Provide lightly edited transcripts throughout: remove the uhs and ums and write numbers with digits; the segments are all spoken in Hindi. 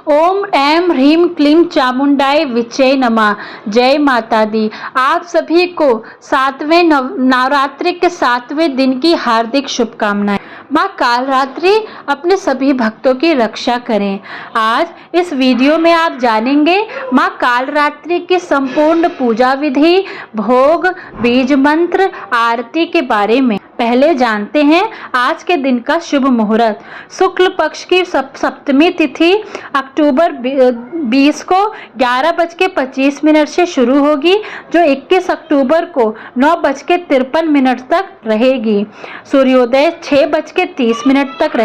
ओम ऐं ह्रीं क्लीं चामुंडाय विच्चे नमः। जय माता दी। आप सभी को सातवें नवरात्रि के 7वें दिन की हार्दिक शुभकामनाएं। माँ कालरात्रि अपने सभी भक्तों की रक्षा करें। आज इस वीडियो में आप जानेंगे माँ कालरात्रि की संपूर्ण पूजा विधि, भोग, बीज मंत्र, आरती के बारे में। पहले जानते हैं आज के दिन का शुभ मुहूर्त। शुक्ल पक्ष की सप्तमी तिथि अक्टूबर 20 को 11:25 से शुरू होगी, जो 21 अक्टूबर को 9:53 तक रहेगी। सूर्योदय 6:30 तक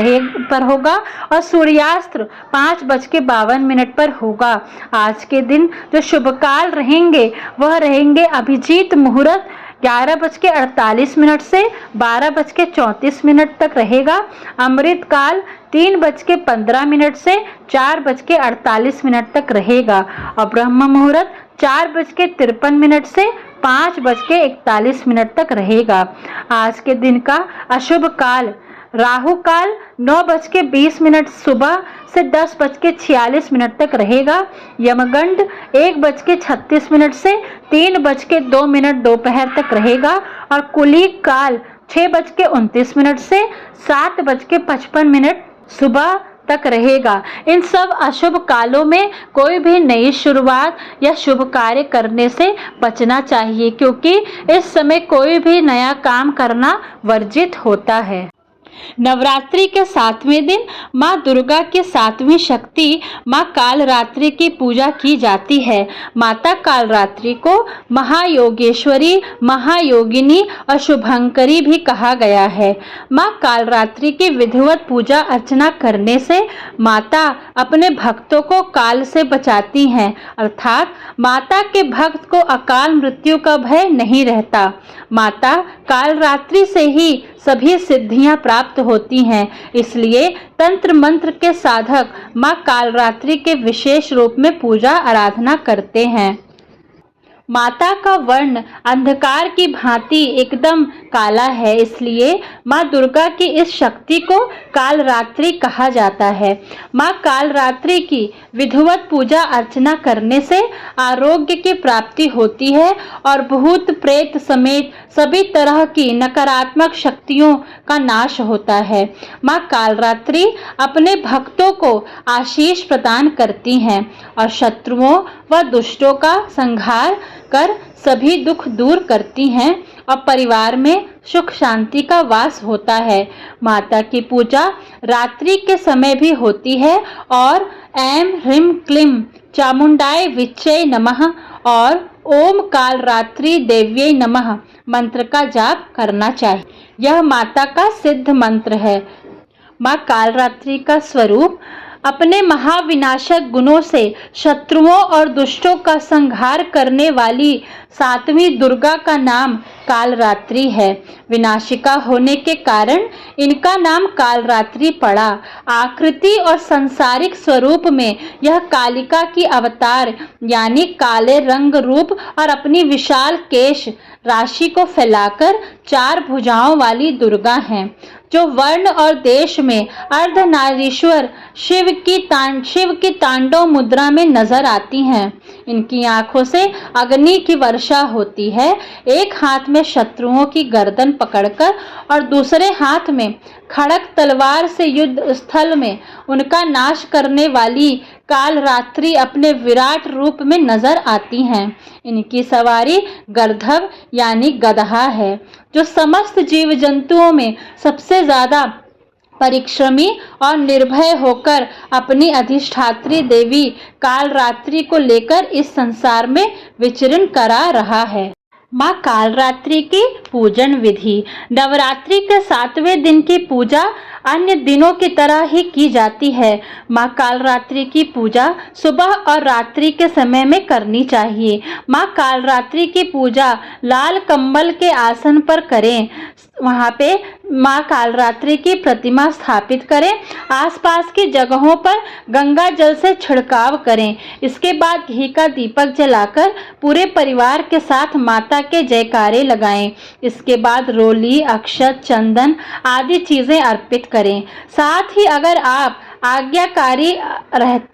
पर होगा और सूर्यास्त 5:52 पर होगा। आज के दिन जो शुभ काल रहेंगे वह रहेंगे अभिजीत मुहूर्त 11:48 से 12:34 तक रहेगा। अमृत काल 3:15 से 4:48 तक रहेगा और ब्रह्म मुहूर्त 4:53 से 5:41 तक रहेगा। आज के दिन का अशुभ काल राहु काल 9:20 सुबह से 10:46 तक रहेगा। यमगंड 1:36 से 3:02 दोपहर तक रहेगा और कुलिक काल 6:29 से 7:55 सुबह तक रहेगा। इन सब अशुभ कालों में कोई भी नई शुरुआत या शुभ कार्य करने से बचना चाहिए, क्योंकि इस समय कोई भी नया काम करना वर्जित होता है। नवरात्रि के 7वें दिन माँ दुर्गा की 7वीं शक्ति माँ कालरात्रि की पूजा की जाती है। माता कालरात्रि को महायोगेश्वरी, महायोगिनी और शुभंकरी भी कहा गया है। माँ कालरात्रि की विधिवत पूजा अर्चना करने से माता अपने भक्तों को काल से बचाती हैं, अर्थात माता के भक्त को अकाल मृत्यु का भय नहीं रहता। माता कालरात्रि से ही सभी सिद्धियां प्राप्त होती हैं, इसलिए तंत्र मंत्र के साधक माँ कालरात्रि के विशेष रूप में पूजा आराधना करते हैं। माता का वर्ण अंधकार की भांति एकदम काला है, इसलिए माँ दुर्गा की इस शक्ति को कालरात्रि कहा जाता है। माँ कालरात्रि की विधिवत पूजा अर्चना करने से आरोग्य की प्राप्ति होती है और भूत प्रेत समेत सभी तरह की नकारात्मक शक्तियों का नाश होता है। माँ कालरात्रि अपने भक्तों को आशीष प्रदान करती हैं और शत्रुओं व दुष्टों का संहार कर सभी दुख दूर करती हैं और परिवार में सुख शांति का वास होता है। माता की पूजा रात्रि के समय भी होती है और ऐं ह्रीं क्लीं चामुंडाय विच्चे नमः और ओम कालरात्रि देव्यै नमः मंत्र का जाप करना चाहिए। यह माता का सिद्ध मंत्र है। माँ कालरात्रि का स्वरूप अपने महाविनाशक गुणों से शत्रुओं और दुष्टों का संहार करने वाली 7वीं दुर्गा का नाम कालरात्रि है। विनाशिका होने के कारण इनका नाम कालरात्रि पड़ा। आकृति और सांसारिक स्वरूप में यह कालिका की अवतार यानी काले रंग रूप और अपनी विशाल केश राशि को फैलाकर 4 भुजाओं वाली दुर्गा हैं, जो वर्ण और देश में अर्धनारीश्वर शिव की तांडव मुद्रा में नजर आती हैं। इनकी आंखों से अग्नि की वर्षा होती है। एक हाथ में शत्रुओं की गर्दन पकड़कर और दूसरे हाथ में खड़क तलवार से युद्ध स्थल में उनका नाश करने वाली कालरात्रि अपने विराट रूप में नजर आती हैं। इनकी सवारी गर्दभ यानी गदहा है, जो समस्त जीव जंतुओं में सबसे ज्यादा परिश्रमी और निर्भय होकर अपनी अधिष्ठात्री देवी कालरात्रि को लेकर इस संसार में विचरण करा रहा है। माँ कालरात्रि की पूजन विधि। नवरात्रि के 7वें दिन की पूजा अन्य दिनों की तरह ही की जाती है। माँ कालरात्रि की पूजा सुबह और रात्रि के समय में करनी चाहिए। माँ कालरात्रि की पूजा लाल कंबल के आसन पर करें। वहाँ पे माँ कालरात्रि की प्रतिमा स्थापित करें। आसपास की जगहों पर गंगा जल से छिड़काव करें। इसके बाद घी का दीपक जलाकर पूरे परिवार के साथ माता के जयकारे लगाएं। इसके बाद रोली, अक्षत, चंदन आदि चीजें अर्पित करें। साथ ही अगर आप आज्ञाकारी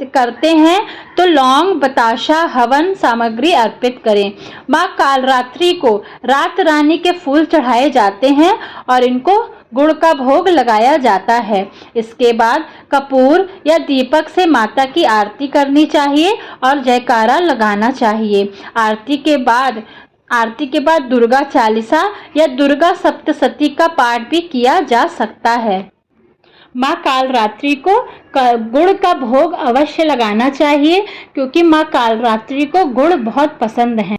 करते हैं तो लौंग, बताशा, हवन सामग्री अर्पित करें। माँ कालरात्रि को रात रानी के फूल चढ़ाए जाते हैं और इनको गुड़ का भोग लगाया जाता है। इसके बाद कपूर या दीपक से माता की आरती करनी चाहिए और जयकारा लगाना चाहिए। आरती के बाद दुर्गा चालीसा या दुर्गा सप्तशती का पाठ भी किया जा सकता है। माँ कालरात्रि को गुड़ का भोग अवश्य लगाना चाहिए क्योंकि माँ कालरात्रि को गुड़ बहुत पसंद है।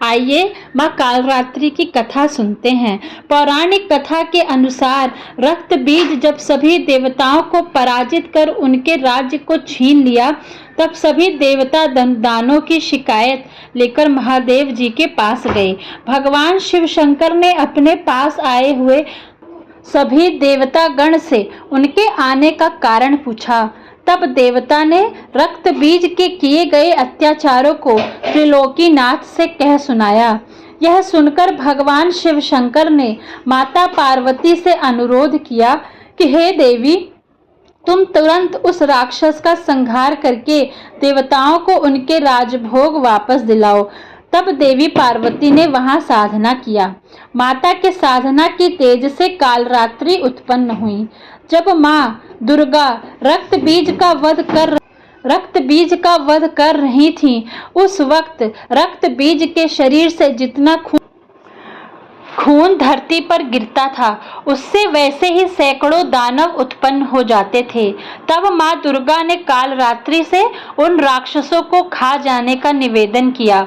आइए माँ कालरात्रि की कथा सुनते हैं। पौराणिक कथा के अनुसार रक्त बीज जब सभी देवताओं को पराजित कर उनके राज्य को छीन लिया, तब सभी देवता दानों की शिकायत लेकर महादेव जी के पास गए। भगवान शिव शंकर ने अपने पास आए हुए सभी देवता गण से उनके आने का कारण पूछा। तब देवता ने रक्त बीज के किए गए अत्याचारों को त्रिलोकीनाथ से कह सुनाया। यह सुनकर भगवान शिव शंकर ने माता पार्वती से अनुरोध किया कि हे देवी, तुम तुरंत उस राक्षस का संहार करके देवताओं को उनके राजभोग वापस दिलाओ। तब देवी पार्वती ने वहां साधना किया। माता के साधना की तेज से कालरात्रि उत्पन्न हुई। जब माँ दुर्गा रक्त बीज का वध कर रही थीं, उस वक्त रक्त बीज के शरीर से जितना खून धरती पर गिरता था, उससे वैसे ही सैकड़ों दानव उत्पन्न हो जाते थे। तब माँ दुर्गा ने कालरात्रि से उन राक्षसों को खा जाने का निवेदन किया।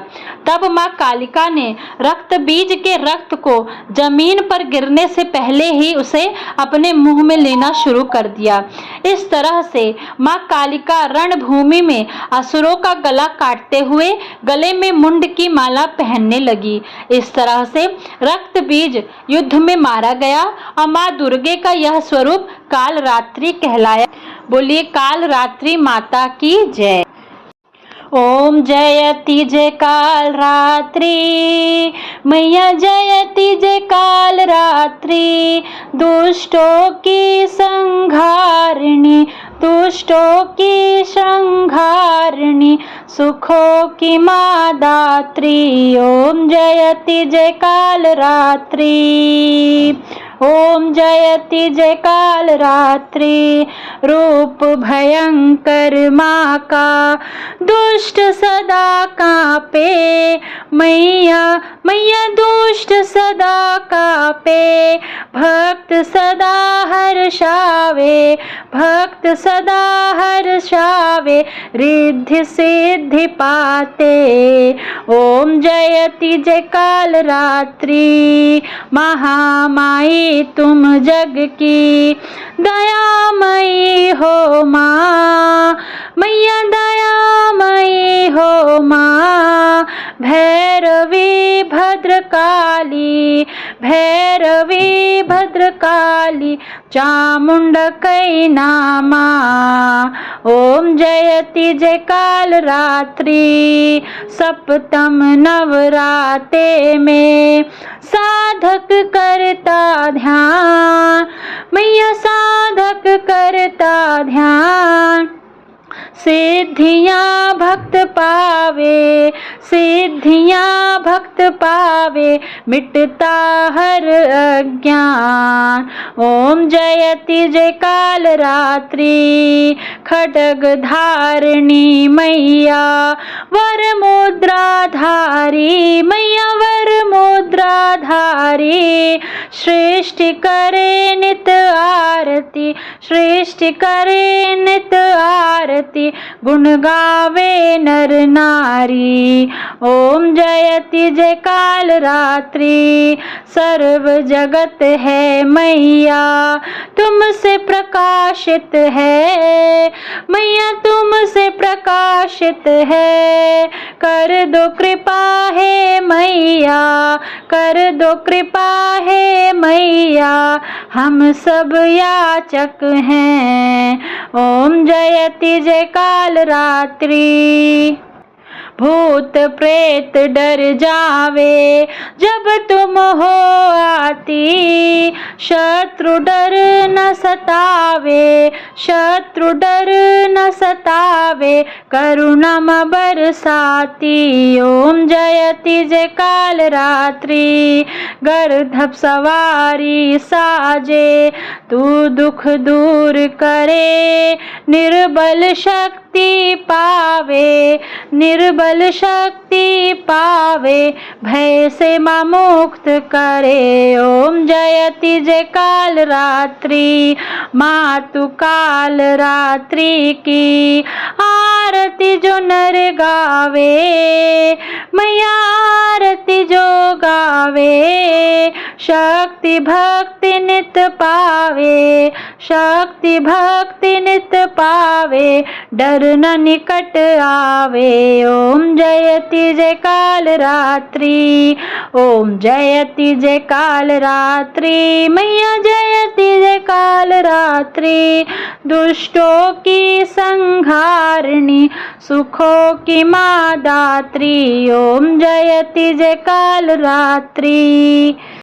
तब माँ कालिका ने रक्त बीज के रक्त को जमीन पर गिरने से पहले ही उसे अपने मुंह में लेना शुरू कर दिया। इस तरह से माँ कालिका रणभूमि में असुरों का गला काटते हुए गले में मुंड की माला पहनने लगी। इस तरह से रक्त बीज युद्ध में मारा गया और माँ दुर्गे का यह स्वरूप कालरात्रि कहलाया। बोलिए कालरात्रि माता की जय। ओम जयति जय कालरात्रि मैया, जयति जय कालरात्रि, दुष्टों की संहारिणी, दुष्टों की संहारिणी, सुखों की माँ दात्री। ओम जयति जय कालरात्रि, ओम जयति जय कालरात्रि, रूप भयंकर माँ का दुष्ट सदा कांपे, मैया मैया दुष्ट सदा कांपे, भक्त सदा हर्षावे, भक्त सदा हर्षावे, रिद्धि सिद्धि पाते। ओम जयति जय कालरात्रि, महामाई तुम जग की दयामयी हो माँ, मैया दयामयी हो माँ। भैरवी भद्रकाली, भैरवी भद्रकाली, चामुंडकई नामा। ओम जयति जय कालरात्रि, सप्तम नवराते में साधक करता ध्यान, मैया साधक करता ध्यान, सिद्धियां भक्त पावे, सिद्धियां भक्त पावे, मिटता हर अज्ञान। ओम जयति जय कालरात्रि, खड्ग धारिणी मैया, वर मुद्रा धारी मैया, वर मुद्रा धारी, सृष्टि करे नित आरती, सृष्टि करे नित आरती, गुण गावे नर नारी। ओम जयति जय कालरात्रि, सर्व जगत है मैया तुमसे प्रकाशित है, मैया तुमसे प्रकाशित है। कर दो कृपा है मैया, कर दो कृपा है मैया, हम सब याचक हैं। ओम जयति जय कालरात्रि, भूत प्रेत डर जावे जब तुम हो आती, शत्रु डर न सतावे, शत्रु डर न सतावे, करुणम बरसाती। ओम जयति जय काल रात्रि, गर्दभ सवारी साजे, तू दुख दूर करे, निर्बल शक्ति पावे, निर्बल शक्ति पावे, भय से मां मुक्त करे। ओम जयति जय काल रात्रि, माँ तू काल रात्रि की आरती जो नर गावे, मैया आरती जो गावे, शक्ति भक्ति नित पावे, शक्ति भक्ति नित पावे, डर न निकट आवे। ओम जयति जय काल रात्रि, ओम जयति जय काल रात्रि, मैया जयति जय काल रात्रि, दुष्टों की संहारिणी, सुखों की माँ दात्री। ओम जयति जय काल रात्रि।